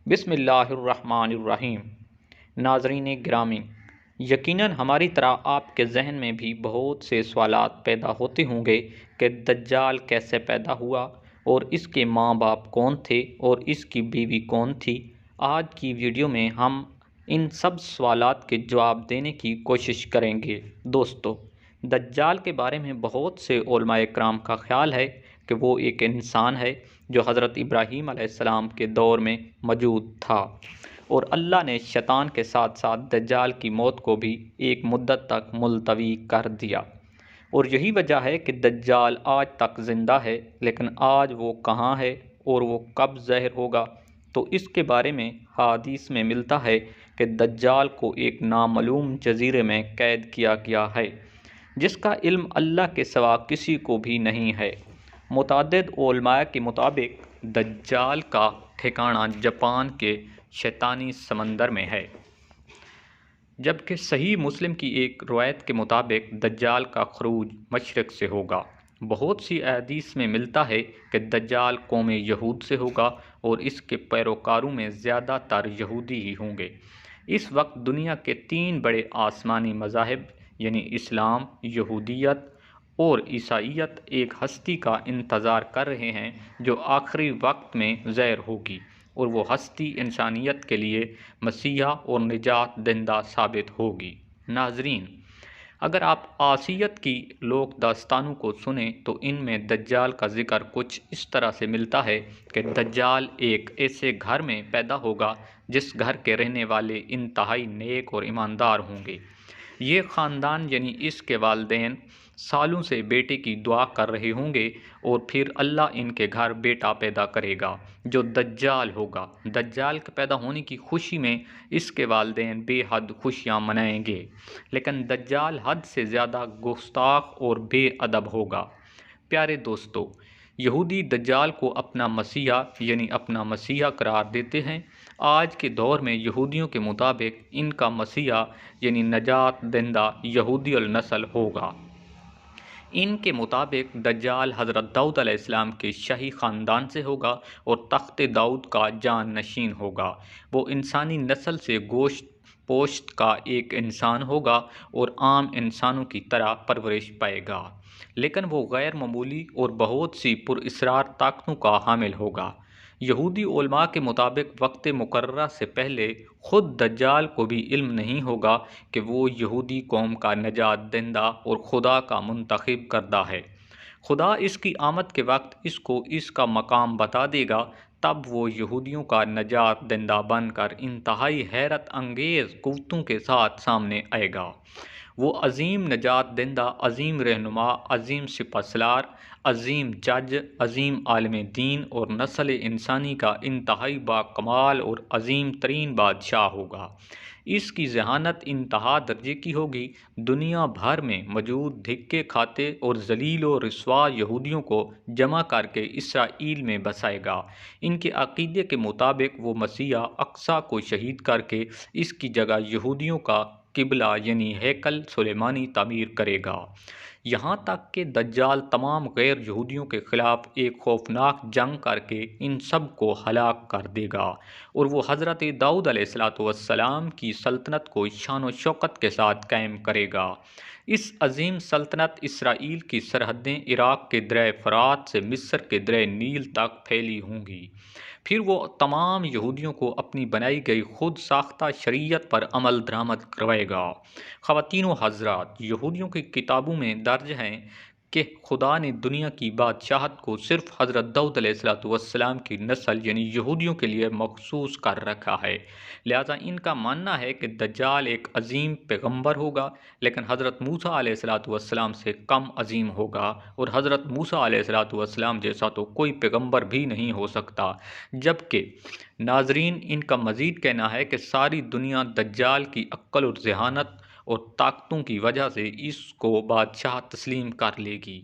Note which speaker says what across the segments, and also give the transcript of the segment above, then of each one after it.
Speaker 1: بسم اللہ الرحمن الرحیم۔ ناظرین گرامی، یقیناً ہماری طرح آپ کے ذہن میں بھی بہت سے سوالات پیدا ہوتے ہوں گے کہ دجال کیسے پیدا ہوا اور اس کے ماں باپ کون تھے اور اس کی بیوی کون تھی۔ آج کی ویڈیو میں ہم ان سب سوالات کے جواب دینے کی کوشش کریں گے۔ دوستو، دجال کے بارے میں بہت سے علماء کرام کا خیال ہے کہ وہ ایک انسان ہے جو حضرت ابراہیم علیہ السلام کے دور میں موجود تھا، اور اللہ نے شیطان کے ساتھ ساتھ دجال کی موت کو بھی ایک مدت تک ملتوی کر دیا، اور یہی وجہ ہے کہ دجال آج تک زندہ ہے، لیکن آج وہ کہاں ہے اور وہ کب ظاہر ہوگا، تو اس کے بارے میں حدیث میں ملتا ہے کہ دجال کو ایک نامعلوم جزیرے میں قید کیا گیا ہے، جس کا علم اللہ کے سوا کسی کو بھی نہیں ہے۔ متعدد علماء کے مطابق دجال کا ٹھکانہ جاپان کے شیطانی سمندر میں ہے، جبکہ صحیح مسلم کی ایک روایت کے مطابق دجال کا خروج مشرق سے ہوگا۔ بہت سی احادیث میں ملتا ہے کہ دجال قوم یہود سے ہوگا اور اس کے پیروکاروں میں زیادہ تر یہودی ہی ہوں گے۔ اس وقت دنیا کے 3 بڑے آسمانی مذاہب یعنی اسلام، یہودیت اور عیسائیت ایک ہستی کا انتظار کر رہے ہیں جو آخری وقت میں ظاہر ہوگی، اور وہ ہستی انسانیت کے لیے مسیحا اور نجات دہندہ ثابت ہوگی۔ ناظرین، اگر آپ عیسائیت کی لوک داستانوں کو سنیں تو ان میں دجال کا ذکر کچھ اس طرح سے ملتا ہے کہ دجال ایک ایسے گھر میں پیدا ہوگا جس گھر کے رہنے والے انتہائی نیک اور ایماندار ہوں گے۔ یہ خاندان یعنی اس کے والدین سالوں سے بیٹے کی دعا کر رہے ہوں گے، اور پھر اللہ ان کے گھر بیٹا پیدا کرے گا جو دجال ہوگا۔ دجال کے پیدا ہونے کی خوشی میں اس کے والدین بے حد خوشیاں منائیں گے، لیکن دجال حد سے زیادہ گستاخ اور بے ادب ہوگا۔ پیارے دوستو، یہودی دجال کو اپنا مسیحا یعنی اپنا مسیحا قرار دیتے ہیں۔ آج کے دور میں یہودیوں کے مطابق ان کا مسیحا یعنی نجات دہندہ یہودی النسل ہوگا۔ ان کے مطابق دجال حضرت داؤد علیہ السلام کے شاہی خاندان سے ہوگا اور تخت داؤد کا جان نشین ہوگا۔ وہ انسانی نسل سے گوشت پوشت کا ایک انسان ہوگا اور عام انسانوں کی طرح پرورش پائے گا، لیکن وہ غیر معمولی اور بہت سی پراسرار طاقتوں کا حامل ہوگا۔ یہودی علماء کے مطابق وقت مقررہ سے پہلے خود دجال کو بھی علم نہیں ہوگا کہ وہ یہودی قوم کا نجات دہندہ اور خدا کا منتخب کردہ ہے۔ خدا اس کی آمد کے وقت اس کو اس کا مقام بتا دے گا، تب وہ یہودیوں کا نجات دہندہ بن کر انتہائی حیرت انگیز قوتوں کے ساتھ سامنے آئے گا۔ وہ عظیم نجات دہندہ، عظیم رہنما، عظیم سپہ سالار، عظیم جج، عظیم عالم دین اور نسل انسانی کا انتہائی باکمال اور عظیم ترین بادشاہ ہوگا۔ اس کی ذہانت انتہا درجے کی ہوگی۔ دنیا بھر میں موجود دھکے کھاتے اور ذلیل و رسوا یہودیوں کو جمع کر کے اسرائیل میں بسائے گا۔ ان کے عقیدے کے مطابق وہ مسیح اقصی کو شہید کر کے اس کی جگہ یہودیوں کا قبلہ یعنی ہیکل سلیمانی تعمیر کرے گا، یہاں تک کہ دجال تمام غیر یہودیوں کے خلاف ایک خوفناک جنگ کر کے ان سب کو ہلاک کر دے گا، اور وہ حضرت داؤد علیہ السلام کی سلطنت کو شان و شوکت کے ساتھ قائم کرے گا۔ اس عظیم سلطنت اسرائیل کی سرحدیں عراق کے درہ فرات سے مصر کے درہ نیل تک پھیلی ہوں گی۔ پھر وہ تمام یہودیوں کو اپنی بنائی گئی خود ساختہ شریعت پر عمل درآمد کروائے گا۔ خواتین و حضرات، یہودیوں کی کتابوں میں درج ہیں کہ خدا نے دنیا کی بادشاہت کو صرف حضرت داؤد علیہ السلام کی نسل یعنی یہودیوں کے لیے مخصوص کر رکھا ہے، لہٰذا ان کا ماننا ہے کہ دجال ایک عظیم پیغمبر ہوگا، لیکن حضرت موسیٰ علیہ السلام سے کم عظیم ہوگا، اور حضرت موسیٰ علیہ السلام جیسا تو کوئی پیغمبر بھی نہیں ہو سکتا۔ جبکہ ناظرین، ان کا مزید کہنا ہے کہ ساری دنیا دجال کی عقل اور ذہانت اور طاقتوں کی وجہ سے اس کو بادشاہ تسلیم کر لے گی،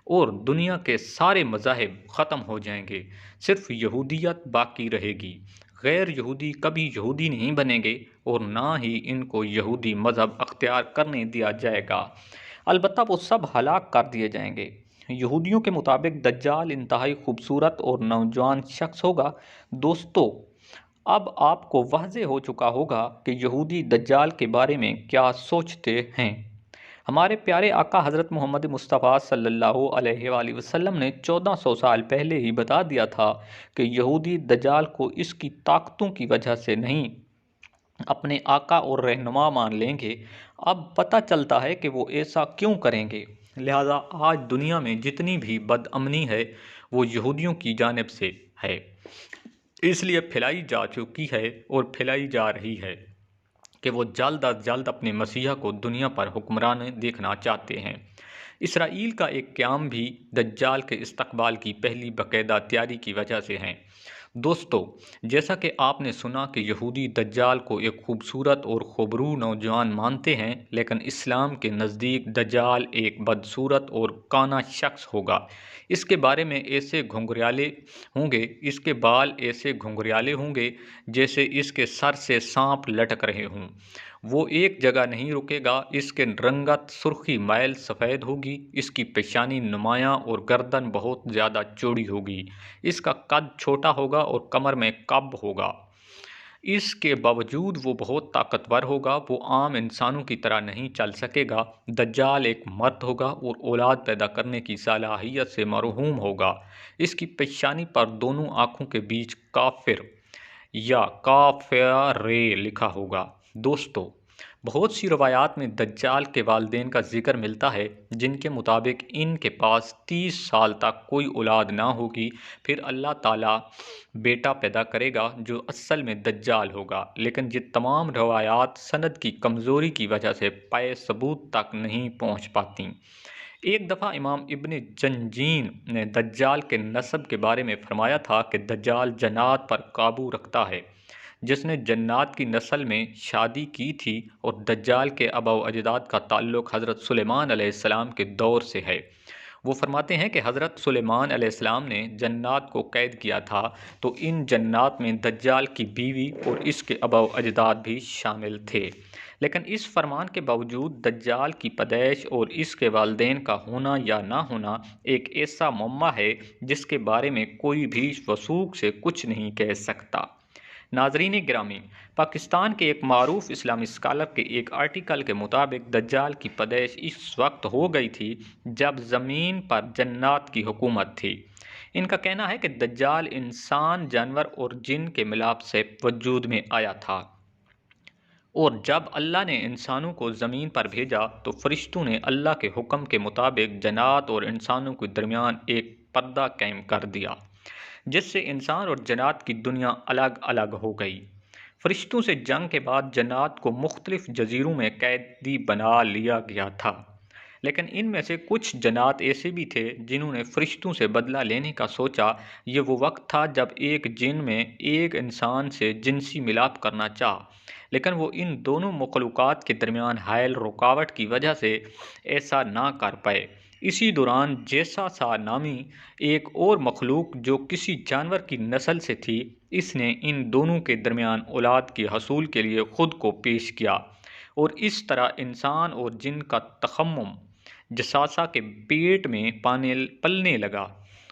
Speaker 1: اور دنیا کے سارے مذاہب ختم ہو جائیں گے، صرف یہودیت باقی رہے گی۔ غیر یہودی کبھی یہودی نہیں بنیں گے، اور نہ ہی ان کو یہودی مذہب اختیار کرنے دیا جائے گا، البتہ وہ سب ہلاک کر دیے جائیں گے۔ یہودیوں کے مطابق دجال انتہائی خوبصورت اور نوجوان شخص ہوگا۔ دوستو، اب آپ کو واضح ہو چکا ہوگا کہ یہودی دجال کے بارے میں کیا سوچتے ہیں۔ ہمارے پیارے آقا حضرت محمد مصطفیٰ صلی اللہ علیہ وآلہ وسلم نے 1400 سال پہلے ہی بتا دیا تھا کہ یہودی دجال کو اس کی طاقتوں کی وجہ سے نہیں اپنے آقا اور رہنما مان لیں گے۔ اب پتہ چلتا ہے کہ وہ ایسا کیوں کریں گے۔ لہٰذا آج دنیا میں جتنی بھی بد امنی ہے وہ یہودیوں کی جانب سے ہے، اس لیے پھیلائی جا چکی ہے اور پھیلائی جا رہی ہے کہ وہ جلد از جلد اپنے مسیح کو دنیا پر حکمران دیکھنا چاہتے ہیں۔ اسرائیل کا ایک قیام بھی دجال کے استقبال کی پہلی باقاعدہ تیاری کی وجہ سے ہے۔ دوستو، جیسا کہ آپ نے سنا کہ یہودی دجال کو ایک خوبصورت اور خوبرو نوجوان مانتے ہیں، لیکن اسلام کے نزدیک دجال ایک بدصورت اور کانا شخص ہوگا۔ اس کے بارے میں ایسے گھنگریالے ہوں گے، اس کے بال ایسے گھنگریالے ہوں گے جیسے اس کے سر سے سانپ لٹک رہے ہوں۔ وہ ایک جگہ نہیں رکے گا، اس کے رنگت سرخی مائل سفید ہوگی، اس کی پیشانی نمایاں اور گردن بہت زیادہ چوڑی ہوگی، اس کا قد چھوٹا ہوگا اور کمر میں کب ہوگا۔ اس کے باوجود وہ بہت طاقتور ہوگا، وہ عام انسانوں کی طرح نہیں چل سکے گا۔ دجال ایک مرد ہوگا اور اولاد پیدا کرنے کی صلاحیت سے محروم ہوگا۔ اس کی پیشانی پر دونوں آنکھوں کے بیچ کافر یا کافرے لکھا ہوگا۔ دوستو، بہت سی روایات میں دجال کے والدین کا ذکر ملتا ہے، جن کے مطابق ان کے پاس 30 سال تک کوئی اولاد نہ ہوگی، پھر اللہ تعالیٰ بیٹا پیدا کرے گا جو اصل میں دجال ہوگا، لیکن یہ تمام روایات سند کی کمزوری کی وجہ سے پائے ثبوت تک نہیں پہنچ پاتی۔ ایک دفعہ امام ابن جنجین نے دجال کے نسب کے بارے میں فرمایا تھا کہ دجال جنات پر قابو رکھتا ہے، جس نے جنات کی نسل میں شادی کی تھی، اور دجال کے آباء و اجداد کا تعلق حضرت سلیمان علیہ السلام کے دور سے ہے۔ وہ فرماتے ہیں کہ حضرت سلیمان علیہ السلام نے جنات کو قید کیا تھا، تو ان جنات میں دجال کی بیوی اور اس کے آباء و اجداد بھی شامل تھے۔ لیکن اس فرمان کے باوجود دجال کی پیدائش اور اس کے والدین کا ہونا یا نہ ہونا ایک ایسا معمہ ہے جس کے بارے میں کوئی بھی وثوق سے کچھ نہیں کہہ سکتا۔ ناظرین گرامی، پاکستان کے ایک معروف اسلامی اسکالر کے ایک آرٹیکل کے مطابق دجال کی پیدائش اس وقت ہو گئی تھی جب زمین پر جنات کی حکومت تھی۔ ان کا کہنا ہے کہ دجال انسان، جانور اور جن کے ملاپ سے وجود میں آیا تھا، اور جب اللہ نے انسانوں کو زمین پر بھیجا تو فرشتوں نے اللہ کے حکم کے مطابق جنات اور انسانوں کے درمیان ایک پردہ قائم کر دیا، جس سے انسان اور جنات کی دنیا الگ الگ ہو گئی۔ فرشتوں سے جنگ کے بعد جنات کو مختلف جزیروں میں قیدی بنا لیا گیا تھا، لیکن ان میں سے کچھ جنات ایسے بھی تھے جنہوں نے فرشتوں سے بدلہ لینے کا سوچا۔ یہ وہ وقت تھا جب ایک جن میں ایک انسان سے جنسی ملاپ کرنا چاہا، لیکن وہ ان دونوں مخلوقات کے درمیان حائل رکاوٹ کی وجہ سے ایسا نہ کر پائے۔ اسی دوران جیساسا نامی ایک اور مخلوق جو کسی جانور کی نسل سے تھی، اس نے ان دونوں کے درمیان اولاد کے حصول کے لیے خود کو پیش کیا، اور اس طرح انسان اور جن کا تخمم جساسا کے پیٹ میں پلنے لگا،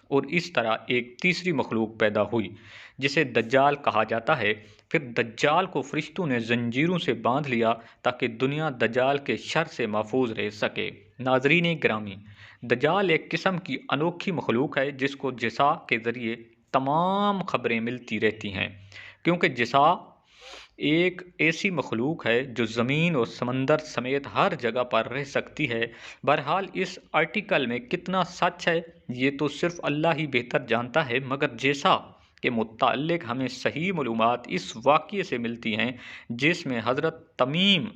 Speaker 1: اور اس طرح ایک تیسری مخلوق پیدا ہوئی جسے دجال کہا جاتا ہے۔ پھر دجال کو فرشتوں نے زنجیروں سے باندھ لیا تاکہ دنیا دجال کے شر سے محفوظ رہ سکے۔ ناظرین گرامی، دجال ایک قسم کی انوکھی مخلوق ہے جس کو جسا کے ذریعے تمام خبریں ملتی رہتی ہیں، کیونکہ جسا ایک ایسی مخلوق ہے جو زمین اور سمندر سمیت ہر جگہ پر رہ سکتی ہے۔ بہرحال اس آرٹیکل میں کتنا سچ ہے یہ تو صرف اللہ ہی بہتر جانتا ہے، مگر جیسا کے متعلق ہمیں صحیح معلومات اس واقعے سے ملتی ہیں جس میں حضرت تمیم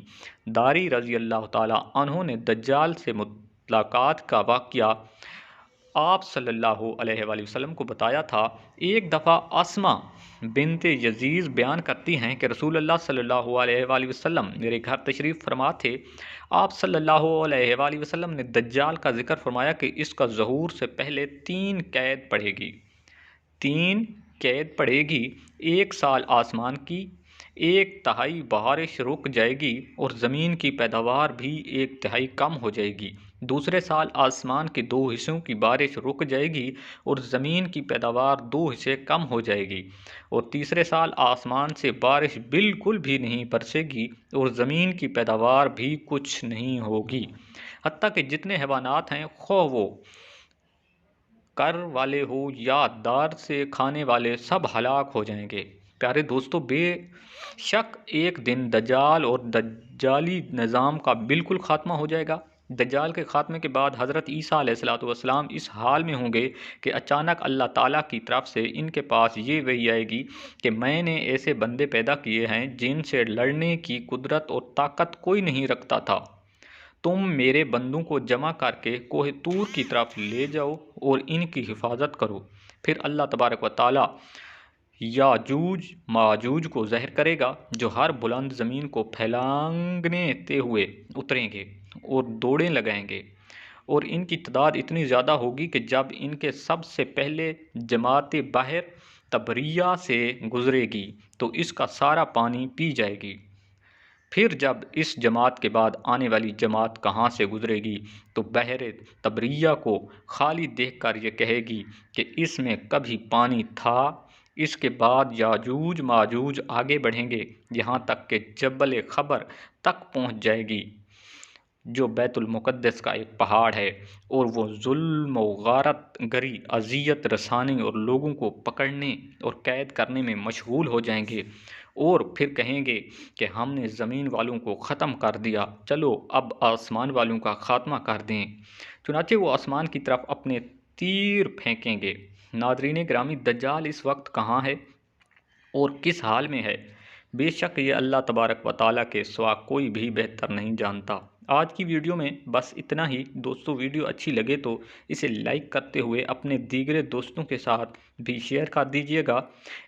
Speaker 1: داری رضی اللہ تعالیٰ عنہ نے دجال سے ملاقات کا واقعہ آپ صلی اللہ علیہ وآلہ وسلم کو بتایا تھا۔ ایک دفعہ اسما بنت یزید بیان کرتی ہیں کہ رسول اللہ صلی اللہ علیہ وآلہ وسلم میرے گھر تشریف فرما تھے۔ آپ صلی اللہ علیہ وآلہ وسلم نے دجال کا ذکر فرمایا کہ اس کا ظہور سے پہلے 3 قید پڑے گی۔ 3 قید پڑے گی، 1 سال آسمان کی 1/3 بارش رک جائے گی، اور زمین کی پیداوار بھی 1/3 کم ہو جائے گی۔ دوسرے سال آسمان کے 2 حصوں کی بارش رک جائے گی اور زمین کی پیداوار 2 حصے کم ہو جائے گی، اور تیسرے سال آسمان سے بارش بالکل بھی نہیں برسے گی اور زمین کی پیداوار بھی کچھ نہیں ہوگی، حتیٰ کہ جتنے حیوانات ہیں، خواہ وہ کر والے ہو یا دار سے کھانے والے، سب ہلاک ہو جائیں گے۔ پیارے دوستو، بے شک ایک دن دجال اور دجالی نظام کا بالکل خاتمہ ہو جائے گا۔ دجال کے خاتمے کے بعد حضرت عیسیٰ علیہ السلام اس حال میں ہوں گے کہ اچانک اللہ تعالیٰ کی طرف سے ان کے پاس یہ وحی آئے گی کہ میں نے ایسے بندے پیدا کیے ہیں جن سے لڑنے کی قدرت اور طاقت کوئی نہیں رکھتا تھا، تم میرے بندوں کو جمع کر کے کوہ طور کی طرف لے جاؤ اور ان کی حفاظت کرو۔ پھر اللہ تبارک و تعالیٰ یاجوج ماجوج کو ظاہر کرے گا، جو ہر بلند زمین کو پھیلانگتے ہوئے اتریں گے اور دوڑیں لگائیں گے، اور ان کی تعداد اتنی زیادہ ہوگی کہ جب ان کے سب سے پہلے جماعت بحر طبریہ سے گزرے گی تو اس کا سارا پانی پی جائے گی۔ پھر جب اس جماعت کے بعد آنے والی جماعت کہاں سے گزرے گی تو بحر طبریہ کو خالی دیکھ کر یہ کہے گی کہ اس میں کبھی پانی تھا۔ اس کے بعد یاجوج ماجوج آگے بڑھیں گے یہاں تک کہ جبل خبر تک پہنچ جائے گی، جو بیت المقدس کا ایک پہاڑ ہے، اور وہ ظلم و غارت گری، اذیت رسانی اور لوگوں کو پکڑنے اور قید کرنے میں مشغول ہو جائیں گے، اور پھر کہیں گے کہ ہم نے زمین والوں کو ختم کر دیا، چلو اب آسمان والوں کا خاتمہ کر دیں۔ چنانچہ وہ آسمان کی طرف اپنے تیر پھینکیں گے۔ ناظرین گرامی، دجال اس وقت کہاں ہے اور کس حال میں ہے؟ بے شک یہ اللہ تبارک و تعالیٰ کے سوا کوئی بھی بہتر نہیں جانتا۔ آج کی ویڈیو میں بس اتنا ہی۔ دوستو، ویڈیو اچھی لگے تو اسے لائک کرتے ہوئے اپنے دیگر دوستوں کے ساتھ بھی شیئر کر دیجئے گا۔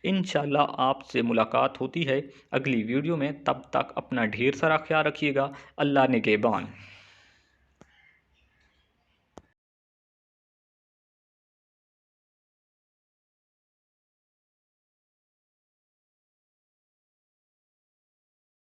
Speaker 1: انشاءاللہ آپ سے ملاقات ہوتی ہے اگلی ویڈیو میں، تب تک اپنا ڈھیر سارا خیال رکھیے گا۔ اللہ نگہبان۔